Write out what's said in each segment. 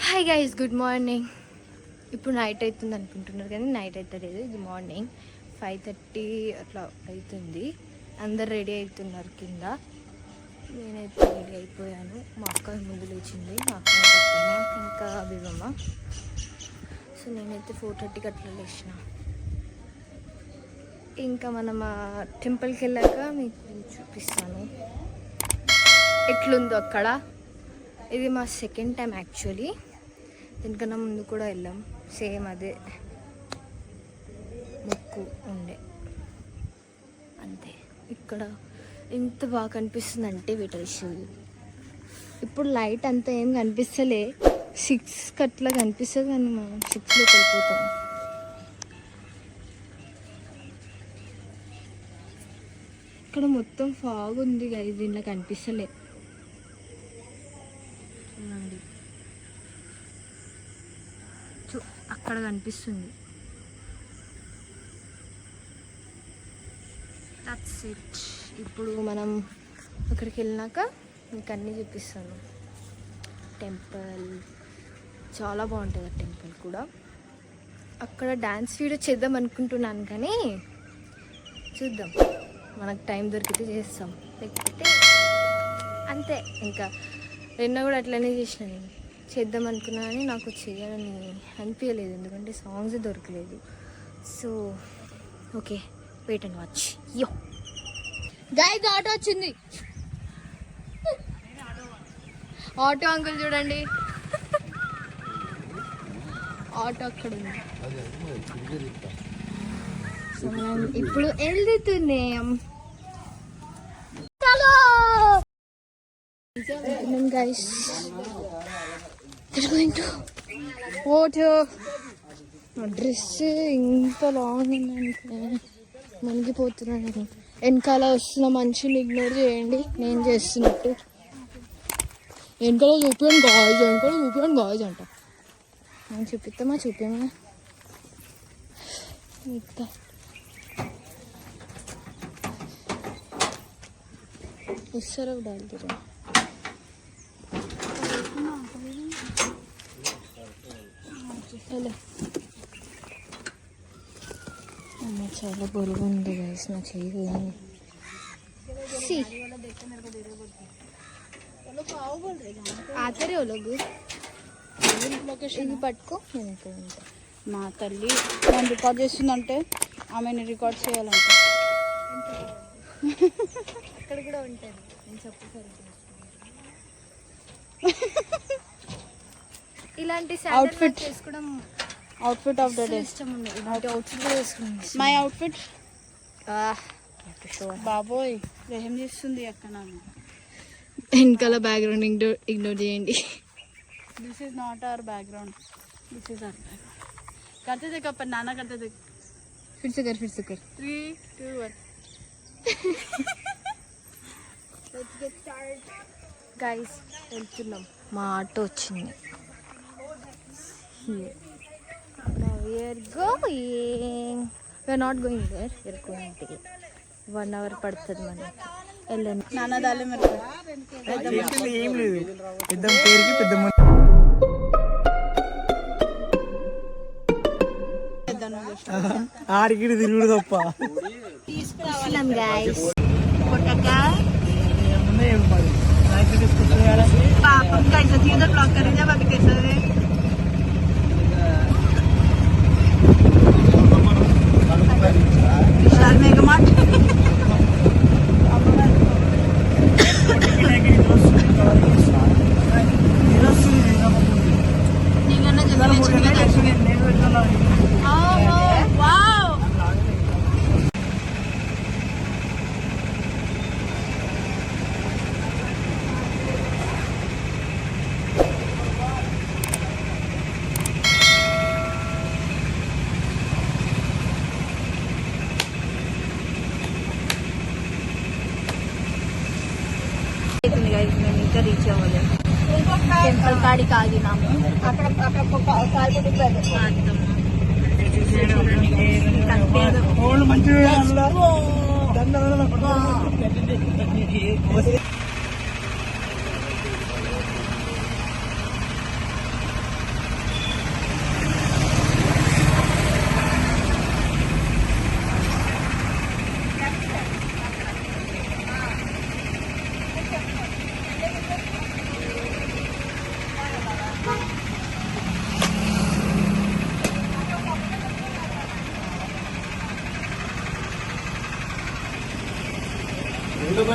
Hi guys, good morning. ఇప్పుడు night అవుతుంది అనుకుంటున్నారు కానీ నైట్ అయితే లేదు, ఇది మార్నింగ్ 5:30 అట్లా అవుతుంది. అందరు రెడీ అవుతున్నారు కింద. నేనైతే రెడీ అయిపోయాను. మా అక్క ముందు లేచింది, మా అక్క ఇంకా అభివమ్మ. సో నేనైతే 4:30కి అట్లా లేచిన. ఇంకా మనం టెంపుల్కి వెళ్ళాక మీకు చూపిస్తాను ఎట్లుందో అక్కడ. ఇది మా సెకండ్ టైం యాక్చువల్లీ. దీనికన్నా ముందు కూడా వెళ్ళాం, సేమ్ అదే మొక్కు ఉండే అంతే. ఇక్కడ ఎంత బాగా కనిపిస్తుంది అంటే వెటర్షూల్. ఇప్పుడు లైట్ అంతా ఏం కనిపిస్తలే, 6కి అట్లా కనిపిస్తుంది కానీ మనం 6లోకి వెళ్ళిపోతాం. ఇక్కడ మొత్తం ఫాగ్ ఉంది కదా, దీనిలో కనిపిస్తలే. అక్కడ కనిపిస్తుంది. That's it. ఇప్పుడు మనం అక్కడికి వెళ్ళినాక మీకు అన్నీ చూపిస్తాను. టెంపుల్ చాలా బాగుంటుంది, ఆ టెంపుల్ కూడా. అక్కడ డ్యాన్స్ వీడియో చేద్దాం అనుకుంటున్నాను కానీ చూద్దాం, మనకు టైం దొరికితే చేస్తాం, లేకపోతే అంతే. ఇంకా నిన్న కూడా అట్లనే చేసిన. నేను చేద్దాం అనుకున్నా కానీ నాకు చేయాలని అనిపించలేదు, ఎందుకంటే సాంగ్స్ దొరకలేదు. So okay, wait and watch. Yo guys, auto వచ్చింది. ఆటో అంకుల్ చూడండి, ఆటో అక్కడ ఉంది. సో మనం ఇప్పుడు వెళ్తున్నాం. Guys, they're going to water. నా డ్రెస్ ఇంత లాంగ్ ఉందంటే మునిగిపోతున్నాను. వెనకాల వస్తున్న మనిషిని ఇగ్నోర్ చేయండి, నేను చేస్తున్నట్టు. వెనకాల చూపించండి గాయస్, వెనకాల చూపించండి గాయస్ అంట. నేను చూపిస్తామా చూపించమా మిగతా వస్తారా డాల్తీరా. చాలా బరువు ఉంది గైస్ నా చెయ్యి. ఆతరే ఇది పట్టుకో, నేను ఇక్కడ ఉంటా. మా తల్లి నేను రికార్డ్ చేస్తుందంటే ఆమెను రికార్డ్ చేయాలంట. ఇక్కడ కూడా ఉంటుంది, నేను చెప్పు. ఇలాంటి అవుట్ఫిట్ వేసుకోవడం అవుట్ఫిట్ ఆఫ్ ద డే ఇష్టం ఉంది. ఇలాంటి అవుట్ఫిట్ కూడా వేసుకోవడం మై అవుట్ఫిట్. బాబోయ్ ఏం చేస్తుంది అక్క. నాకు వెనకాల బ్యాక్గ్రౌండ్ ఇగ్నోర్ చేయండి. This is not our background, this is our background. करते थे कब नाना करते थे. फिर से कर 3, 2, 1. Let's get started. Guys, వెళ్తున్నాం. మా ఆటో వచ్చింది. Here. Now we are going. We are not going there. We are going there. 1 hour పడుతుంది మనకి. వెళ్ళండి. నాన్న దాలే మరి ఏం లేదు, పెద్ద పేరుకి పెద్ద ఆడికి తిరుగుడు తప్ప. తీసుకురావాలి గైస్. पापा कैसा थी उधर ब्लॉक कर रही जब अभी कैसा है. विशाल मेगा मार्ट రీచ్ అవ్వాలి. టెంపుల్ కాడికి ఆగినాము. అక్కడ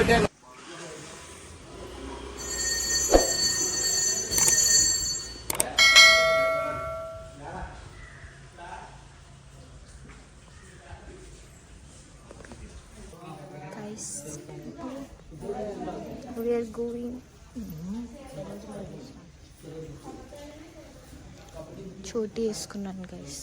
Guys, we are going. చోటీ వేసుకున్నాను గైస్.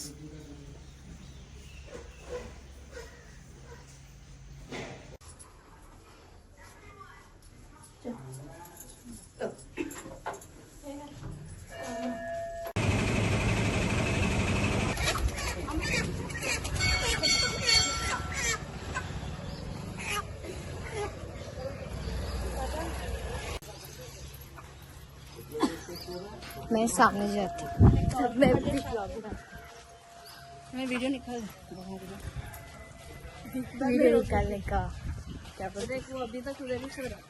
मैं सामने जाती हूँ. मैं वीडियो निकाल वीडियो निकालने का क्या बोलते देख वो अभी तक उधर ही सो रहा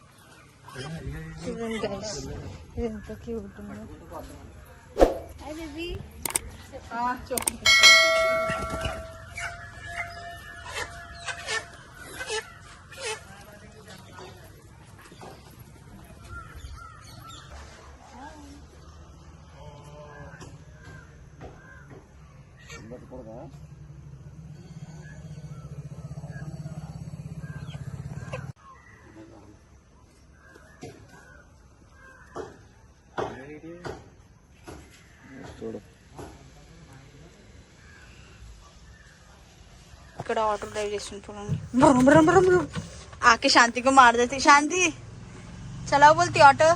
गाइस. इतना क्यूट है. Hi baby. हाँ चुप ఇక్కడ ఆటో డ్రైవ్ చేస్తుంది చూడండి. బ్రమ్ ब्रम ब्रम ब्रम आके शांति को मार देती. शांति चलाओ बोलती auto.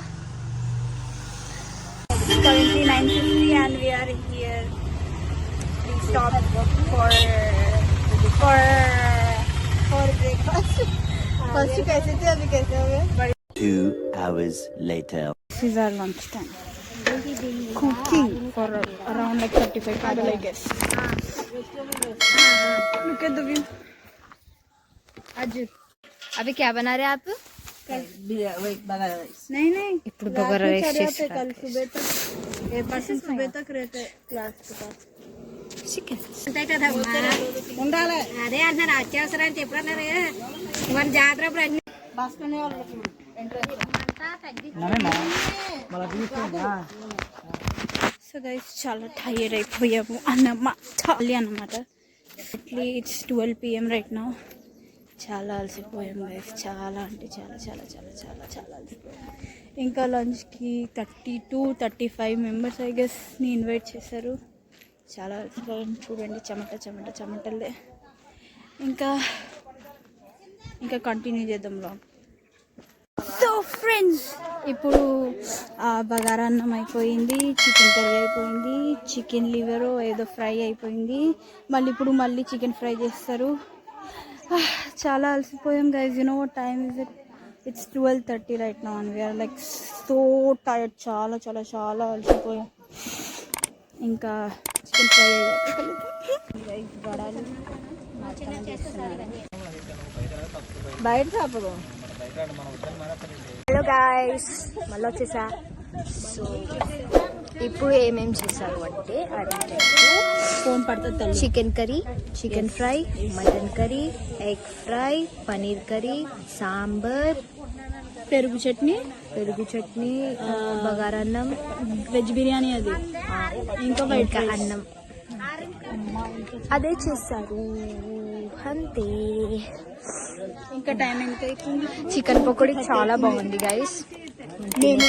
Currently 9:50 and we are here. We stopped for breakfast. First कैसे थे अभी कैसे हो गए? 2 hours later. This is our lunch time. Cooking for around like 35 people, I guess. Look at the view. आज अभी क्या बना रहे हैं आप? नहीं नहीं ఇప్పుడు बगारा राइस कल చేస్తారు. सुबह तक 8% सुबह तक रहते क्लास के पास. చికెన్. ఉండాలి. అదే అన్నారు అత్యవసరాలు చెప్పన్నారు మన జాతర బాస్కనే వాళ్ళకి సో గైస్ చాలా టైర్డ్ అయిపోయాము అన్నమాట. It's 12 PM right now. చాలా అలసిపోయాము గైస్. చాలా అంటే చాలా చాలా చాలా చాలా చాలా అలసిపోయాము. ఇంకా లంచ్కి 32-35 మెంబర్స్ ఐ గెస్ని ఇన్వైట్ చేశారు. చాలా అలసిపోయాము చూడండి. చెమటలే. ఇంకా కంటిన్యూ చేద్దాం బ్లాగ్. సో ఫ్రెండ్స్ ఇప్పుడు బగారా అన్నం అయిపోయింది, చికెన్ కర్రీ అయిపోయింది, చికెన్ లివర్ ఏదో ఫ్రై అయిపోయింది. మళ్ళీ చికెన్ ఫ్రై చేస్తారు. చాలా అలసిపోయాం guys. You know what time is it? It's 12:30 right now and we're like so tired. చాలా చాలా చాలా అలసిపోయాం. ఇంకా చికెన్ ఫ్రై అయ్యాక వడాలి బయట చాపదు. హలో గాయస్, మళ్ళీ వచ్చేసా. సో ఇప్పుడు ఏమేమి చేశారు అంటే ఫోన్ పడుతుంది. Chicken curry, chicken fry, mutton curry, egg fry, paneer curry, sambar, పెరుగు చట్నీ, బగారా అన్నం, వెజ్ బిర్యానీ, అది ఇంకా వైట్ అన్నం అదే చేశారు అంతే. ఇంకా టైం ఎంత అవుతుంది? చికెన్ పకోడీ చాలా బాగుంది గైస్. మేము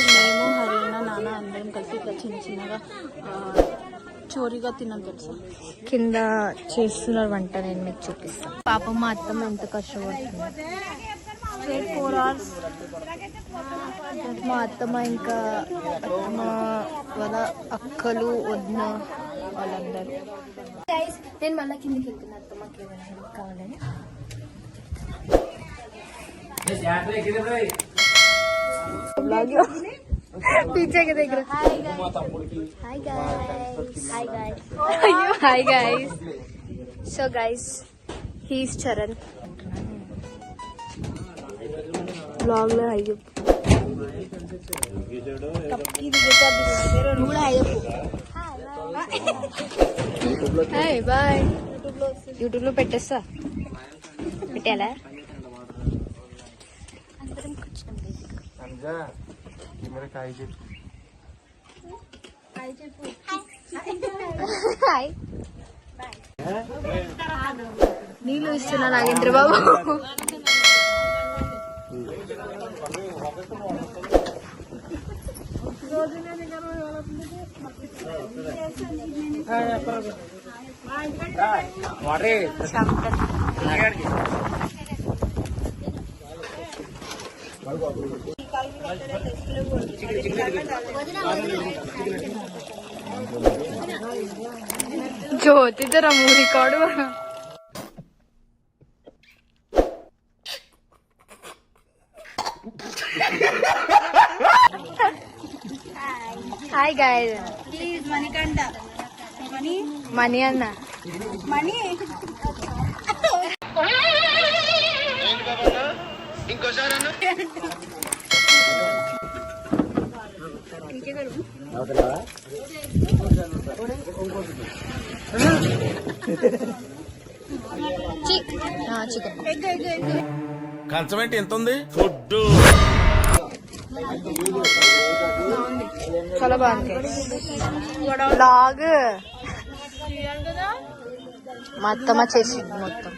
హరియానా నాన్న అందరం కలిసి ఇట్లా చిన్నగా చోరీగా తిన్నాం తెలుసా. కింద చేస్తున్నారు వంట, నేను మీకు చూపిస్తాను. పాపం మా అత్తమ్మ ఎంత కష్టపడుతుంది. 4 hours. మా అత్తమ్మ ఇంకా మా వాళ్ళ అక్కలు వదిన వాళ్ళందరూ. నేను మళ్ళీ కిందకి వెళ్తున్నా అత్తమ్మకి ఏమైనా హెల్ప్ కావాలని. पीछे के देख रहे. Hi guys. So guys, he is Charan. Vlog లో हाय हाय बाय. యూట్యూబ్ లో పెట్టేస్తా. పెట్టాలా? నీళ్ళు ఇస్తున్నా నాగేంద్ర బాబు. ಜ್ಯೋತಿ ತರ ಮೂರಿ ಕಾಡು. Hi guys, please Manikanta money అన్న మణి చికెన్ కంచం ఏంటి ఎంత ఉంది ఫుడ్ చాలా బాగుంది. బ్లాగ్ మొత్తం వచ్చేసింది మొత్తం.